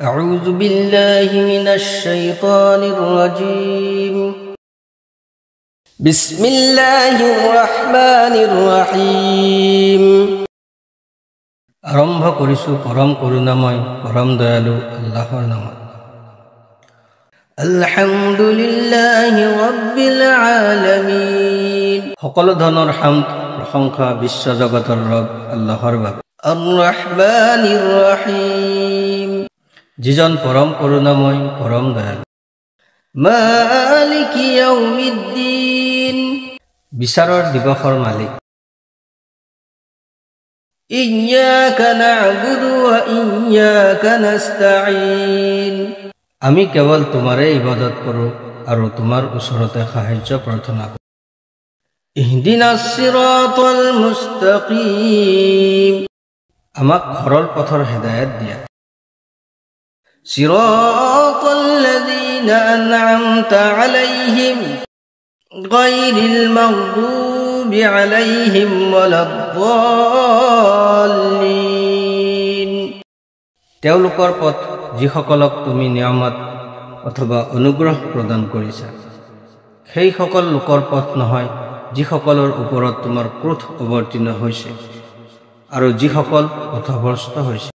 أعوذ بالله من الشيطان الرجيم بسم الله الرحمن الرحيم আৰম্ভ কৰিছো পৰম কৰুণাময় পৰম দয়ালু আল্লাহৰ নামত আলহামদুলিল্লাহি ৰাব্বিল আলামিন সকলো ধৰণৰ হামদ প্ৰশংসা বিশ্ব জগতৰ ৰব আল্লাহৰ বাবে আৰ ৰহমানিৰ ৰহিম যিজন পৰম কৰুণাময় পৰম দয়ালু মালিকি ইয়াউমিদ্দিন বিচাৰৰ দিৱসৰ মালিক ইয়্যাকা না'বুদু ওয়া ইয়্যাকা নাস্তাঈন আমি কেৱল তোমাৰে ইবাদত কৰো আৰু তোমাৰ ওচৰতে সাহায্য প্ৰাৰ্থনা কৰো ইহদিনাস সিৰাতাল মুস্তাকিম আমাক সৰল পথৰ হেদায়েত দিয়া সিৰাতাল লাযিনা আন'আমতা আলাইহিম গায়ৰিল মাগদুবি আলাইহিম ওয়ালাদ-দাল্লিন তেওঁলোকৰ পথ যিসকলক তুমি নিয়ামত অথবা অনুগ্ৰহ প্ৰদান কৰিছা সেই সকল লোকৰ পথ নহয় যিসকলৰ ওপৰত তোমাৰ ক্ৰোধ অৱতীৰ্ণ হৈছে আৰু যিসকল পথভ্ৰষ্ট হৈছে